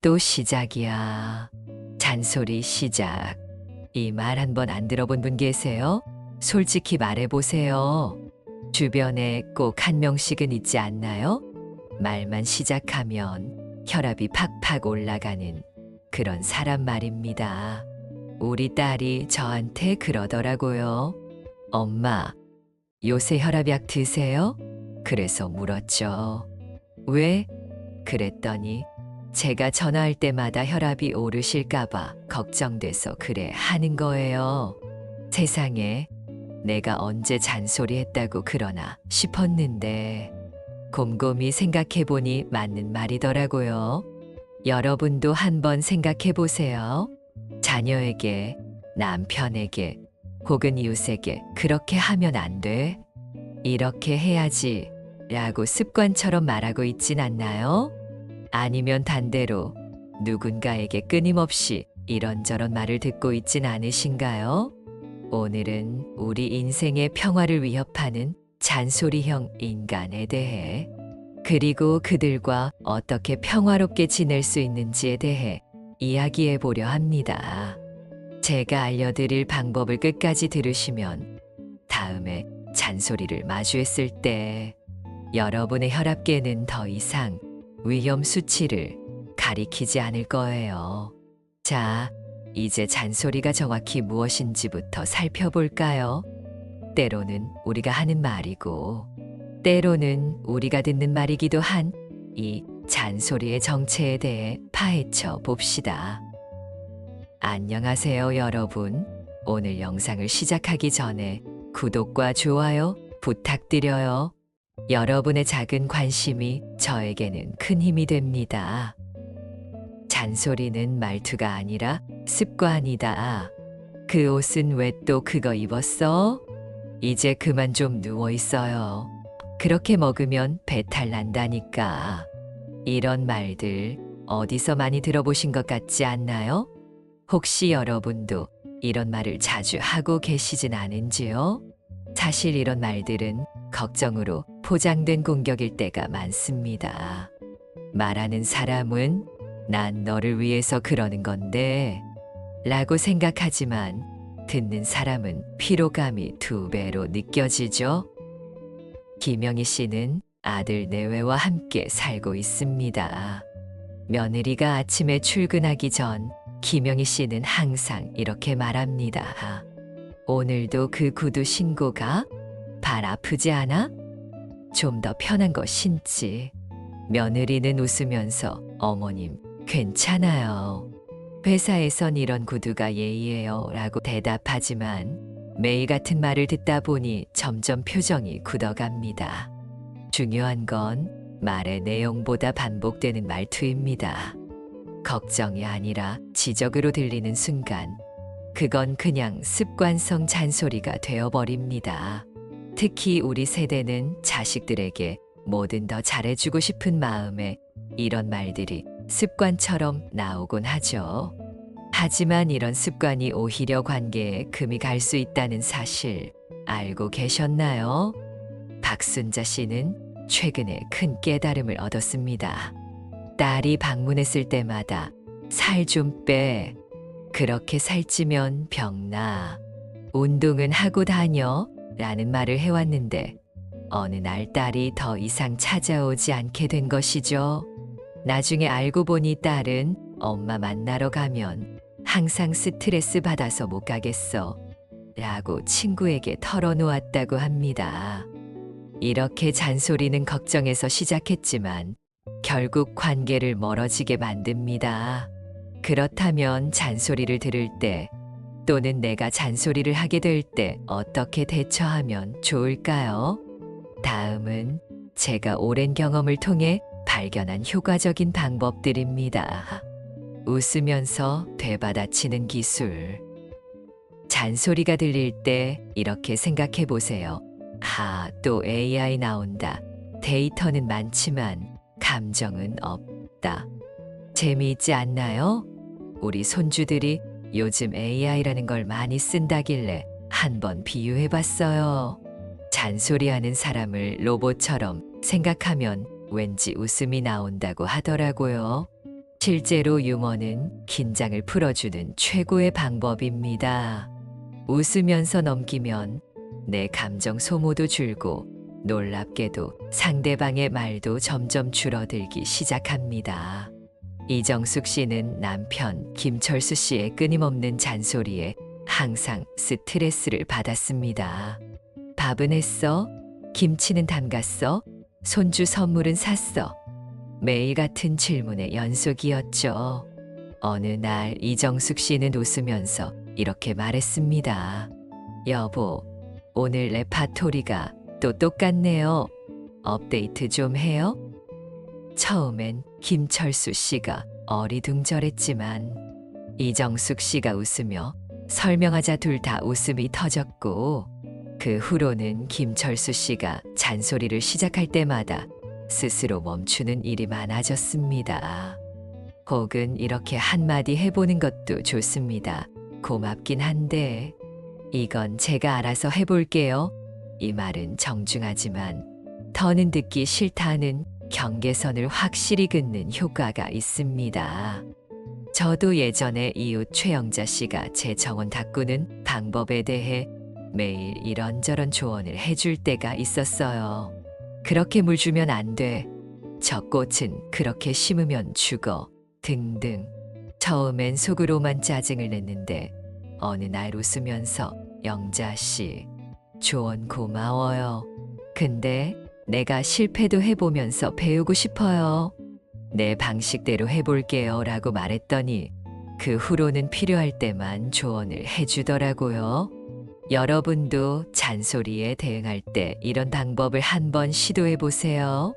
또 시작이야. 잔소리 시작. 이 말 한 번 안 들어본 분 계세요? 솔직히 말해보세요. 주변에 꼭 한 명씩은 있지 않나요? 말만 시작하면 혈압이 팍팍 올라가는 그런 사람 말입니다. 우리 딸이 저한테 그러더라고요. 엄마, 요새 혈압약 드세요? 그래서 물었죠. 왜? 그랬더니 제가 전화할 때마다 혈압이 오르실까봐 걱정돼서 그래 하는 거예요. 세상에, 내가 언제 잔소리했다고 그러나 싶었는데 곰곰이 생각해보니 맞는 말이더라고요. 여러분도 한번 생각해보세요. 자녀에게, 남편에게, 혹은 이웃에게 그렇게 하면 안 돼. 이렇게 해야지 라고 습관처럼 말하고 있진 않나요? 아니면 반대로 누군가에게 끊임없이 이런저런 말을 듣고 있진 않으신가요? 오늘은 우리 인생의 평화를 위협하는 잔소리형 인간에 대해, 그리고 그들과 어떻게 평화롭게 지낼 수 있는지에 대해 이야기해 보려 합니다. 제가 알려드릴 방법을 끝까지 들으시면 다음에 잔소리를 마주했을 때 여러분의 혈압계는 더 이상 위험 수치를 가리키지 않을 거예요. 자, 이제 잔소리가 정확히 무엇인지부터 살펴볼까요? 때로는 우리가 하는 말이고, 때로는 우리가 듣는 말이기도 한 이 잔소리의 정체에 대해 파헤쳐 봅시다. 안녕하세요, 여러분. 오늘 영상을 시작하기 전에 구독과 좋아요 부탁드려요. 여러분의 작은 관심이 저에게는 큰 힘이 됩니다. 잔소리는 말투가 아니라 습관이다. 그 옷은 왜 또 그거 입었어? 이제 그만 좀 누워 있어요. 그렇게 먹으면 배탈 난다니까. 이런 말들 어디서 많이 들어보신 것 같지 않나요? 혹시 여러분도 이런 말을 자주 하고 계시진 않은지요? 사실 이런 말들은 걱정으로 포장된 공격일 때가 많습니다. 말하는 사람은 난 너를 위해서 그러는 건데 라고 생각하지만 듣는 사람은 피로감이 2배로 느껴지죠. 김영희 씨는 아들 내외와 함께 살고 있습니다. 며느리가 아침에 출근하기 전 김영희 씨는 항상 이렇게 말합니다. 오늘도 그 구두 신고 가? 발 아프지 않아? 좀 더 편한 거 신지. 며느리는 웃으면서 어머님, 괜찮아요. 회사에선 이런 구두가 예의예요 라고 대답하지만 매일 같은 말을 듣다 보니 점점 표정이 굳어갑니다. 중요한 건 말의 내용보다 반복되는 말투입니다. 걱정이 아니라 지적으로 들리는 순간 그건 그냥 습관성 잔소리가 되어버립니다. 특히 우리 세대는 자식들에게 뭐든 더 잘해주고 싶은 마음에 이런 말들이 습관처럼 나오곤 하죠. 하지만 이런 습관이 오히려 관계에 금이 갈 수 있다는 사실 알고 계셨나요? 박순자 씨는 최근에 큰 깨달음을 얻었습니다. 딸이 방문했을 때마다 살 좀 빼. 그렇게 살찌면 병나. 운동은 하고 다녀. 라는 말을 해왔는데 어느 날 딸이 더 이상 찾아오지 않게 된 것이죠. 나중에 알고 보니 딸은 엄마 만나러 가면 항상 스트레스 받아서 못 가겠어 라고 친구에게 털어놓았다고 합니다. 이렇게 잔소리는 걱정에서 시작했지만 결국 관계를 멀어지게 만듭니다. 그렇다면 잔소리를 들을 때 또는 내가 잔소리를 하게 될 때 어떻게 대처하면 좋을까요? 다음은 제가 오랜 경험을 통해 발견한 효과적인 방법들입니다. 웃으면서 되받아치는 기술. 잔소리가 들릴 때 이렇게 생각해 보세요. 또 AI 나온다. 데이터는 많지만 감정은 없다. 재미있지 않나요? 우리 손주들이 요즘 AI라는 걸 많이 쓴다길래 한번 비유해 봤어요. 잔소리하는 사람을 로봇처럼 생각하면 왠지 웃음이 나온다고 하더라고요. 실제로 유머는 긴장을 풀어주는 최고의 방법입니다. 웃으면서 넘기면 내 감정 소모도 줄고 놀랍게도 상대방의 말도 점점 줄어들기 시작합니다. 이정숙 씨는 남편 김철수 씨의 끊임없는 잔소리에 항상 스트레스를 받았습니다. 밥은 했어? 김치는 담갔어? 손주 선물은 샀어? 매일 같은 질문의 연속이었죠. 어느 날 이정숙 씨는 웃으면서 이렇게 말했습니다. 여보, 오늘 레파토리가 또 똑같네요. 업데이트 좀 해요? 처음엔 김철수 씨가 어리둥절했지만 이정숙 씨가 웃으며 설명하자 둘 다 웃음이 터졌고, 그 후로는 김철수 씨가 잔소리를 시작할 때마다 스스로 멈추는 일이 많아졌습니다. 혹은 이렇게 한마디 해보는 것도 좋습니다. 고맙긴 한데 이건 제가 알아서 해볼게요. 이 말은 정중하지만 더는 듣기 싫다는 경계선을 확실히 긋는 효과가 있습니다. 저도 예전에 이웃 최영자 씨가 제 정원 가꾸는 방법에 대해 매일 이런저런 조언을 해줄 때가 있었어요. 그렇게 물 주면 안 돼. 저 꽃은 그렇게 심으면 죽어. 등등. 처음엔 속으로만 짜증을 냈는데 어느 날 웃으면서 영자 씨, 조언 고마워요. 근데 내가 실패도 해보면서 배우고 싶어요. 내 방식대로 해볼게요 라고 말했더니 그 후로는 필요할 때만 조언을 해주더라고요. 여러분도 잔소리에 대응할 때 이런 방법을 한번 시도해 보세요.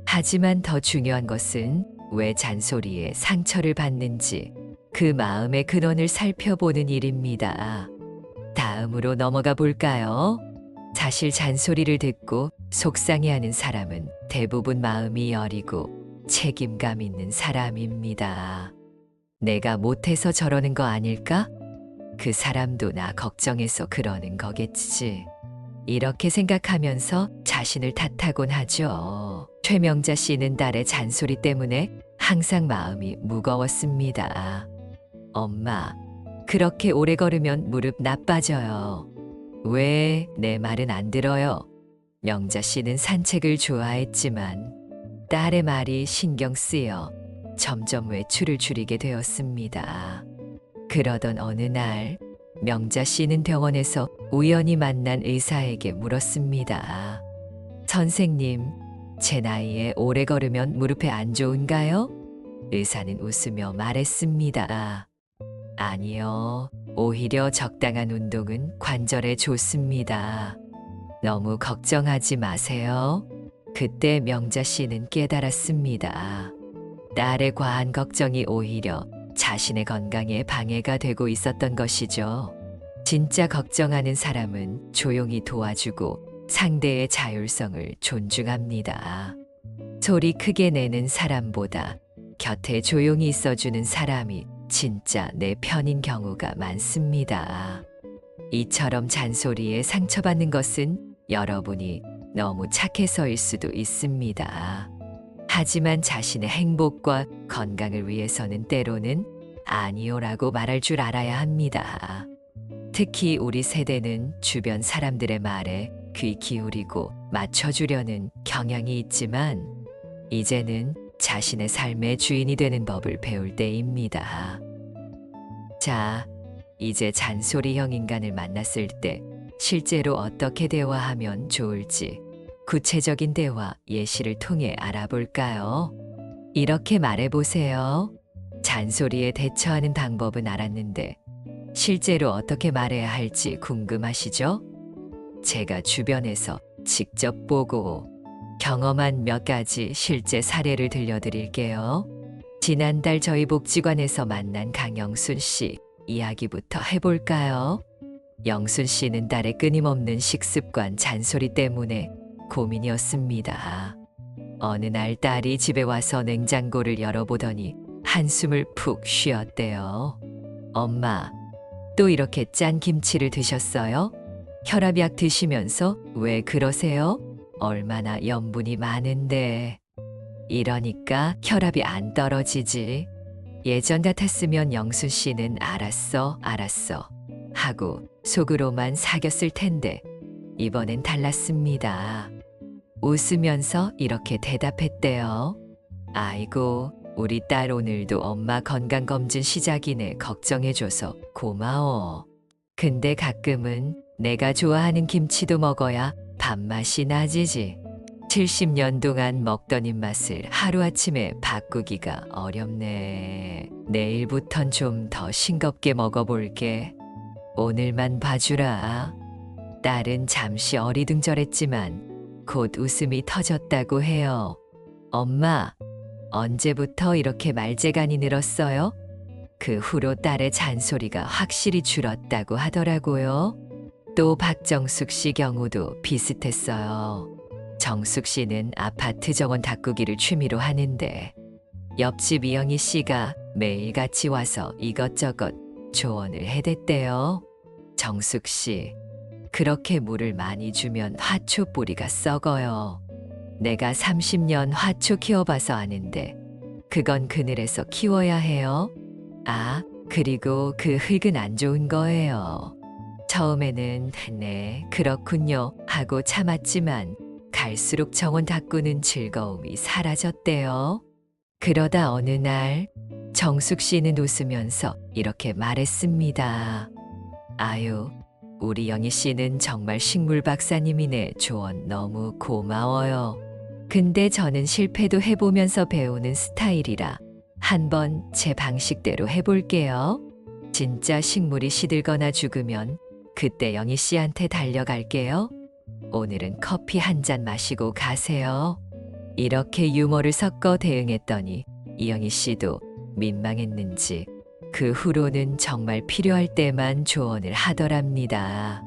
하지만 더 중요한 것은 왜 잔소리에 상처를 받는지 그 마음의 근원을 살펴보는 일입니다. 다음으로 넘어가 볼까요? 사실 잔소리를 듣고 속상해하는 사람은 대부분 마음이 여리고 책임감 있는 사람입니다. 내가 못해서 저러는 거 아닐까? 그 사람도 나 걱정해서 그러는 거겠지. 이렇게 생각하면서 자신을 탓하곤 하죠. 최명자 씨는 딸의 잔소리 때문에 항상 마음이 무거웠습니다. 엄마, 그렇게 오래 걸으면 무릎 나빠져요. 왜 내 말은 안 들어요? 명자 씨는 산책을 좋아했지만 딸의 말이 신경 쓰여 점점 외출을 줄이게 되었습니다. 그러던 어느 날 명자 씨는 병원에서 우연히 만난 의사에게 물었습니다. 선생님, 제 나이에 오래 걸으면 무릎에 안 좋은가요? 의사는 웃으며 말했습니다. 아니요, 오히려 적당한 운동은 관절에 좋습니다. 너무 걱정하지 마세요. 그때 명자 씨는 깨달았습니다. 딸의 과한 걱정이 오히려 자신의 건강에 방해가 되고 있었던 것이죠. 진짜 걱정하는 사람은 조용히 도와주고 상대의 자율성을 존중합니다. 소리 크게 내는 사람보다 곁에 조용히 있어주는 사람이 진짜 내 편인 경우가 많습니다. 이처럼 잔소리에 상처받는 것은 여러분이 너무 착해서일 수도 있습니다. 하지만 자신의 행복과 건강을 위해서는 때로는 아니요라고 말할 줄 알아야 합니다. 특히 우리 세대는 주변 사람들의 말에 귀 기울이고 맞춰주려는 경향이 있지만 이제는 자신의 삶의 주인이 되는 법을 배울 때입니다. 자, 이제 잔소리형 인간을 만났을 때 실제로 어떻게 대화하면 좋을지 구체적인 대화 예시를 통해 알아볼까요? 이렇게 말해보세요. 잔소리에 대처하는 방법은 알았는데 실제로 어떻게 말해야 할지 궁금하시죠? 제가 주변에서 직접 보고 경험한 몇 가지 실제 사례를 들려드릴게요. 지난달 저희 복지관에서 만난 강영순 씨 이야기부터 해볼까요? 영순 씨는 딸의 끊임없는 식습관 잔소리 때문에 고민이었습니다. 어느 날 딸이 집에 와서 냉장고를 열어보더니 한숨을 푹 쉬었대요. 엄마, 또 이렇게 짠 김치를 드셨어요? 혈압약 드시면서 왜 그러세요? 얼마나 염분이 많은데. 이러니까 혈압이 안 떨어지지. 예전 같았으면 영순 씨는 알았어, 알았어 하고 속으로만 사겼을 텐데 이번엔 달랐습니다. 웃으면서 이렇게 대답했대요. 아이고, 우리 딸 오늘도 엄마 건강검진 시작이네. 걱정해줘서 고마워. 근데 가끔은 내가 좋아하는 김치도 먹어야 밥맛이 나지지. 70년 동안 먹던 입맛을 하루아침에 바꾸기가 어렵네. 내일부턴 좀 더 싱겁게 먹어볼게. 오늘만 봐주라. 딸은 잠시 어리둥절했지만 곧 웃음이 터졌다고 해요. 엄마, 언제부터 이렇게 말재간이 늘었어요? 그 후로 딸의 잔소리가 확실히 줄었다고 하더라고요. 또 박정숙 씨 경우도 비슷했어요. 정숙 씨는 아파트 정원 가꾸기를 취미로 하는데 옆집 이영희 씨가 매일 같이 와서 이것저것 조언을 해댔대요. 정숙 씨, 그렇게 물을 많이 주면 화초 뿌리가 썩어요. 내가 30년 화초 키워봐서 아는데 그건 그늘에서 키워야 해요. 아, 그리고 그 흙은 안 좋은 거예요. 처음에는 네, 그렇군요 하고 참았지만 갈수록 정원 가꾸는 즐거움이 사라졌대요. 그러다 어느 날 정숙 씨는 웃으면서 이렇게 말했습니다. 아유, 우리 영희 씨는 정말 식물 박사님이네. 조언 너무 고마워요. 근데 저는 실패도 해보면서 배우는 스타일이라 한번 제 방식대로 해볼게요. 진짜 식물이 시들거나 죽으면 그때 영희 씨한테 달려갈게요. 오늘은 커피 한 잔 마시고 가세요. 이렇게 유머를 섞어 대응했더니 이영희 씨도 민망했는지 그 후로는 정말 필요할 때만 조언을 하더랍니다.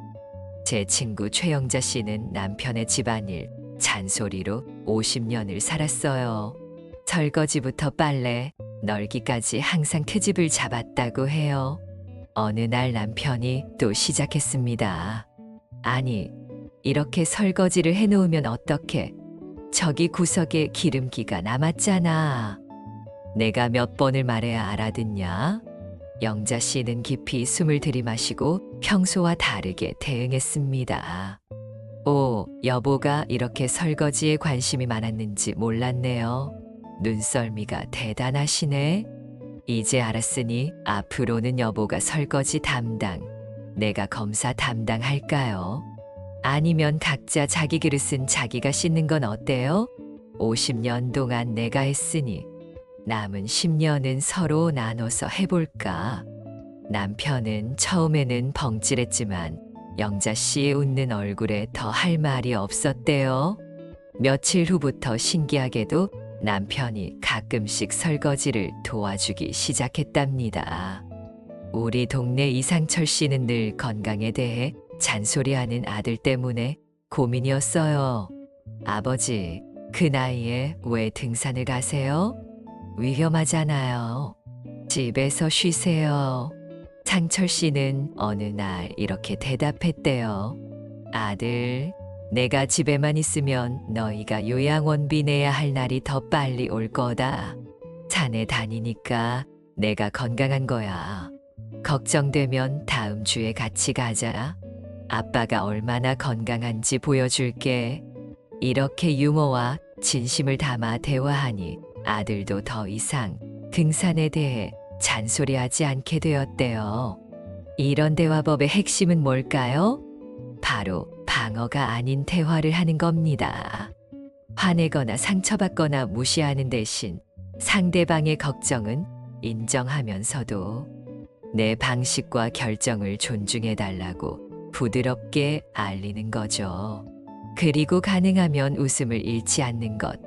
제 친구 최영자 씨는 남편의 집안일, 잔소리로 50년을 살았어요. 설거지부터 빨래, 널기까지 항상 트집을 잡았다고 해요. 어느 날 남편이 또 시작했습니다. 아니, 이렇게 설거지를 해놓으면 어떡해? 저기 구석에 기름기가 남았잖아. 내가 몇 번을 말해야 알아듣냐? 영자 씨는 깊이 숨을 들이마시고 평소와 다르게 대응했습니다. 오, 여보가 이렇게 설거지에 관심이 많았는지 몰랐네요. 눈썰미가 대단하시네. 이제 알았으니 앞으로는 여보가 설거지 담당, 내가 검사 담당할까요? 아니면 각자 자기 그릇은 자기가 씻는 건 어때요? 50년 동안 내가 했으니 남은 10년은 서로 나눠서 해볼까? 남편은 처음에는 벙찔했지만 영자 씨의 웃는 얼굴에 더 할 말이 없었대요. 며칠 후부터 신기하게도 남편이 가끔씩 설거지를 도와주기 시작했답니다. 우리 동네 이상철 씨는 늘 건강에 대해 잔소리하는 아들 때문에 고민이었어요. 아버지, 그 나이에 왜 등산을 가세요? 위험하잖아요. 집에서 쉬세요. 상철 씨는 어느 날 이렇게 대답했대요. 아들, 내가 집에만 있으면 너희가 요양원비 내야 할 날이 더 빨리 올 거다. 산에 다니니까 내가 건강한 거야. 걱정되면 다음 주에 같이 가자. 아빠가 얼마나 건강한지 보여줄게. 이렇게 유머와 진심을 담아 대화하니 아들도 더 이상 등산에 대해 잔소리하지 않게 되었대요. 이런 대화법의 핵심은 뭘까요? 바로 방어가 아닌 대화를 하는 겁니다. 화내거나 상처받거나 무시하는 대신 상대방의 걱정은 인정하면서도 내 방식과 결정을 존중해달라고 부드럽게 알리는 거죠. 그리고 가능하면 웃음을 잃지 않는 것.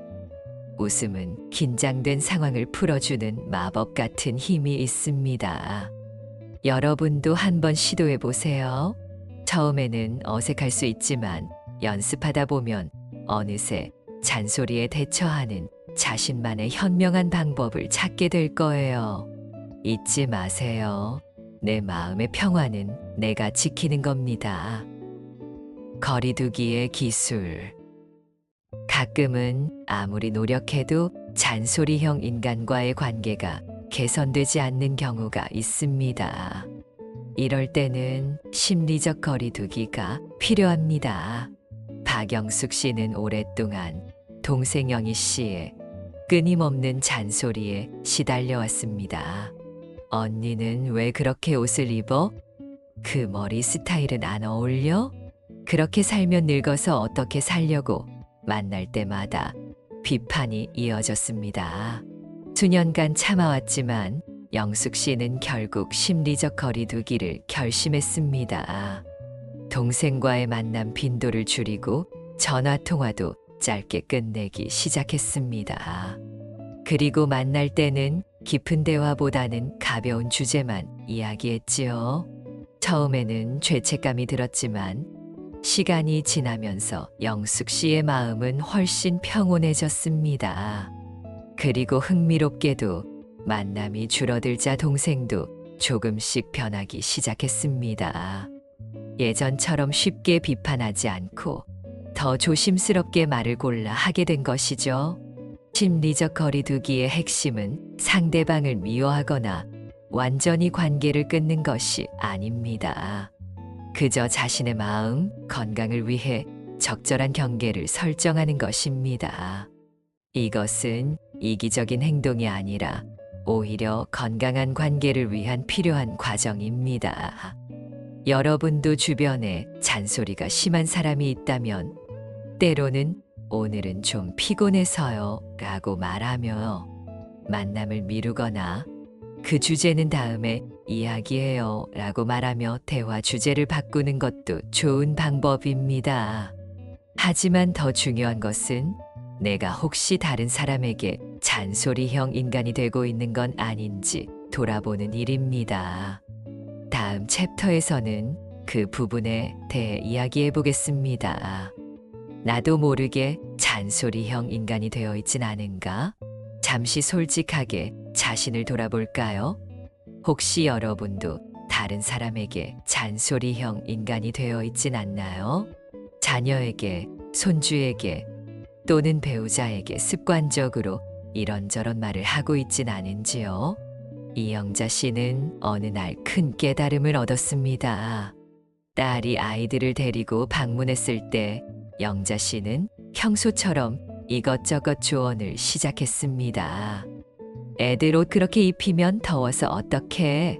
웃음은 긴장된 상황을 풀어주는 마법 같은 힘이 있습니다. 여러분도 한번 시도해 보세요. 처음에는 어색할 수 있지만 연습하다 보면 어느새 잔소리에 대처하는 자신만의 현명한 방법을 찾게 될 거예요. 잊지 마세요. 내 마음의 평화는 내가 지키는 겁니다. 거리두기의 기술. 가끔은 아무리 노력해도 잔소리형 인간과의 관계가 개선되지 않는 경우가 있습니다. 이럴 때는 심리적 거리두기가 필요합니다. 박영숙 씨는 오랫동안 동생 영희 씨의 끊임없는 잔소리에 시달려 왔습니다. 언니는 왜 그렇게 옷을 입어? 그 머리 스타일은 안 어울려? 그렇게 살면 늙어서 어떻게 살려고? 만날 때마다 비판이 이어졌습니다. 수년간 참아왔지만 영숙 씨는 결국 심리적 거리두기를 결심했습니다. 동생과의 만남 빈도를 줄이고 전화 통화도 짧게 끝내기 시작했습니다. 그리고 만날 때는 깊은 대화보다는 가벼운 주제만 이야기했지요. 처음에는 죄책감이 들었지만 시간이 지나면서 영숙 씨의 마음은 훨씬 평온해졌습니다. 그리고 흥미롭게도 만남이 줄어들자 동생도 조금씩 변하기 시작했습니다. 예전처럼 쉽게 비판하지 않고 더 조심스럽게 말을 골라 하게 된 것이죠. 심리적 거리두기의 핵심은 상대방을 미워하거나 완전히 관계를 끊는 것이 아닙니다. 그저 자신의 마음, 건강을 위해 적절한 경계를 설정하는 것입니다. 이것은 이기적인 행동이 아니라 오히려 건강한 관계를 위한 필요한 과정입니다. 여러분도 주변에 잔소리가 심한 사람이 있다면 때로는 오늘은 좀 피곤해서요 라고 말하며 만남을 미루거나 그 주제는 다음에 이야기해요 라고 말하며 대화 주제를 바꾸는 것도 좋은 방법입니다. 하지만 더 중요한 것은 내가 혹시 다른 사람에게 잔소리형 인간이 되고 있는 건 아닌지 돌아보는 일입니다. 다음 챕터에서는 그 부분에 대해 이야기해 보겠습니다. 나도 모르게 잔소리형 인간이 되어 있진 않은가? 잠시 솔직하게 자신을 돌아볼까요? 혹시 여러분도 다른 사람에게 잔소리형 인간이 되어 있진 않나요? 자녀에게, 손주에게 또는 배우자에게 습관적으로 이런저런 말을 하고 있진 않은지요? 이영자 씨는 어느 날 큰 깨달음을 얻었습니다. 딸이 아이들을 데리고 방문했을 때 영자 씨는 평소처럼 이것저것 조언을 시작했습니다. 애들 옷 그렇게 입히면 더워서 어떡해?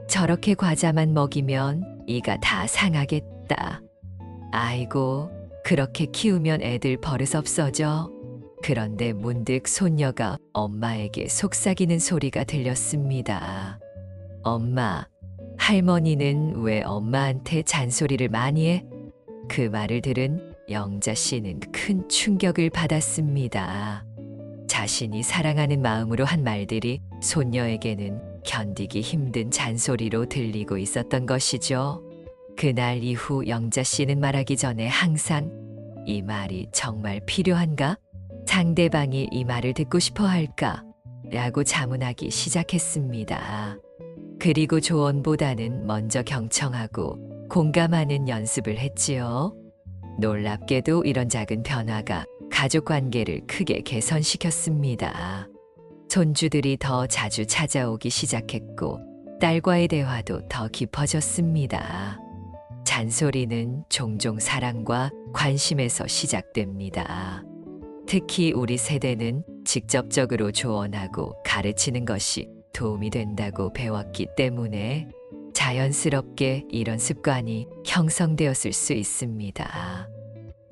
저렇게 과자만 먹이면 이가 다 상하겠다. 아이고, 그렇게 키우면 애들 버릇 없어져. 그런데 문득 손녀가 엄마에게 속삭이는 소리가 들렸습니다. 엄마, 할머니는 왜 엄마한테 잔소리를 많이 해? 그 말을 들은 영자 씨는 큰 충격을 받았습니다. 자신이 사랑하는 마음으로 한 말들이 손녀에게는 견디기 힘든 잔소리로 들리고 있었던 것이죠. 그날 이후 영자 씨는 말하기 전에 항상 이 말이 정말 필요한가? 상대방이 이 말을 듣고 싶어 할까? 라고 자문하기 시작했습니다. 그리고 조언보다는 먼저 경청하고 공감하는 연습을 했지요. 놀랍게도 이런 작은 변화가 가족 관계를 크게 개선시켰습니다. 손주들이 더 자주 찾아오기 시작했고 딸과의 대화도 더 깊어졌습니다. 잔소리는 종종 사랑과 관심에서 시작됩니다. 특히 우리 세대는 직접적으로 조언하고 가르치는 것이 도움이 된다고 배웠기 때문에 자연스럽게 이런 습관이 형성되었을 수 있습니다.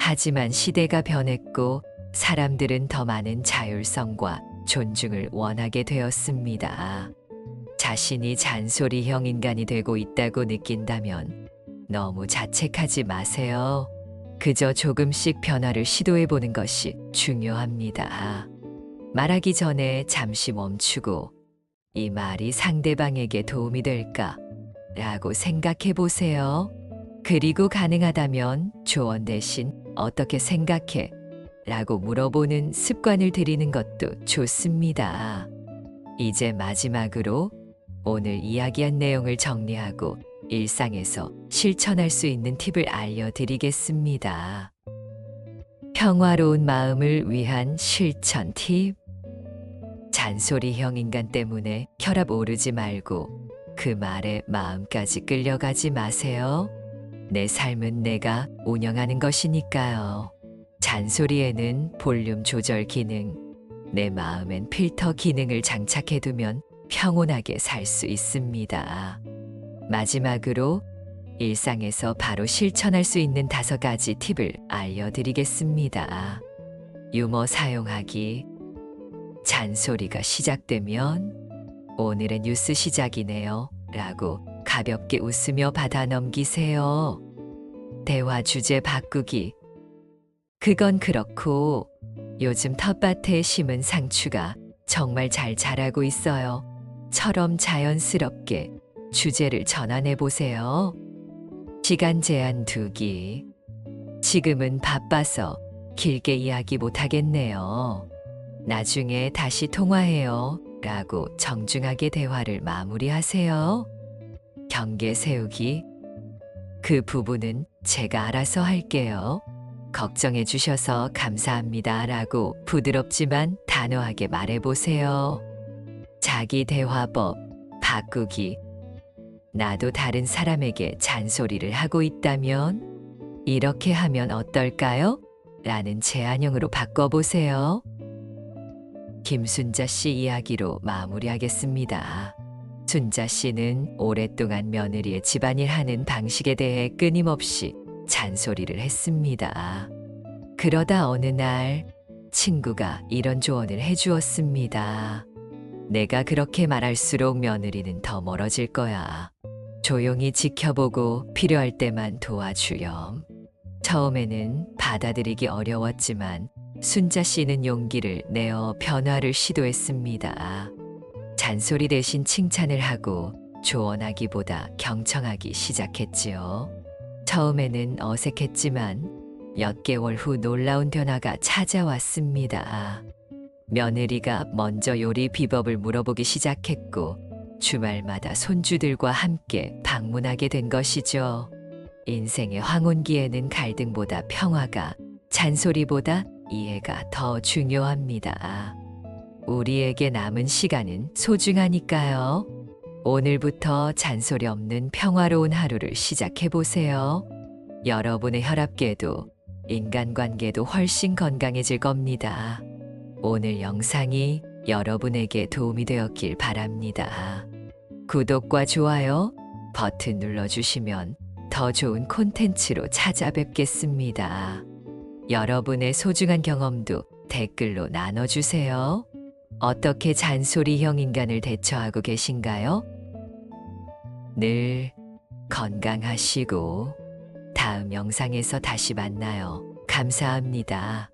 하지만 시대가 변했고 사람들은 더 많은 자율성과 존중을 원하게 되었습니다. 자신이 잔소리형 인간이 되고 있다고 느낀다면 너무 자책하지 마세요. 그저 조금씩 변화를 시도해 보는 것이 중요합니다. 말하기 전에 잠시 멈추고 이 말이 상대방에게 도움이 될까? 라고 생각해 보세요. 그리고 가능하다면 조언 대신 어떻게 생각해? 라고 물어보는 습관을 들이는 것도 좋습니다. 이제 마지막으로 오늘 이야기한 내용을 정리하고 일상에서 실천할 수 있는 팁을 알려드리겠습니다. 평화로운 마음을 위한 실천 팁. 잔소리형 인간 때문에 혈압 오르지 말고 그 말에 마음까지 끌려가지 마세요. 내 삶은 내가 운영하는 것이니까요. 잔소리에는 볼륨 조절 기능, 내 마음엔 필터 기능을 장착해두면 평온하게 살 수 있습니다. 마지막으로 일상에서 바로 실천할 수 있는 5가지 팁을 알려드리겠습니다. 유머 사용하기. 잔소리가 시작되면 오늘의 뉴스 시작이네요 라고 가볍게 웃으며 받아 넘기세요. 대화 주제 바꾸기. 그건 그렇고 요즘 텃밭에 심은 상추가 정말 잘 자라고 있어요. 처럼 자연스럽게 주제를 전환해 보세요. 시간 제한 두기. 지금은 바빠서 길게 이야기 못 하겠네요. 나중에 다시 통화해요 라고 정중하게 대화를 마무리하세요. 경계 세우기. 그 부분은 제가 알아서 할게요. 걱정해 주셔서 감사합니다 라고 부드럽지만 단호하게 말해보세요. 자기 대화법 바꾸기. 나도 다른 사람에게 잔소리를 하고 있다면 이렇게 하면 어떨까요? 라는 제안형으로 바꿔보세요. 김순자 씨 이야기로 마무리하겠습니다. 순자 씨는 오랫동안 며느리의 집안일 하는 방식에 대해 끊임없이 잔소리를 했습니다. 그러다 어느 날 친구가 이런 조언을 해주었습니다. 내가 그렇게 말할수록 며느리는 더 멀어질 거야. 조용히 지켜보고 필요할 때만 도와주렴. 처음에는 받아들이기 어려웠지만 순자 씨는 용기를 내어 변화를 시도했습니다. 잔소리 대신 칭찬을 하고 조언하기보다 경청하기 시작했지요. 처음에는 어색했지만 몇 개월 후 놀라운 변화가 찾아왔습니다. 며느리가 먼저 요리 비법을 물어보기 시작했고 주말마다 손주들과 함께 방문하게 된 것이죠. 인생의 황혼기에는 갈등보다 평화가, 잔소리보다 이해가 더 중요합니다. 우리에게 남은 시간은 소중하니까요. 오늘부터 잔소리 없는 평화로운 하루를 시작해보세요. 여러분의 혈압계도, 인간관계도 훨씬 건강해질 겁니다. 오늘 영상이 여러분에게 도움이 되었길 바랍니다. 구독과 좋아요 버튼 눌러주시면 더 좋은 콘텐츠로 찾아뵙겠습니다. 여러분의 소중한 경험도 댓글로 나눠주세요. 어떻게 잔소리형 인간을 대처하고 계신가요? 늘 건강하시고 다음 영상에서 다시 만나요. 감사합니다.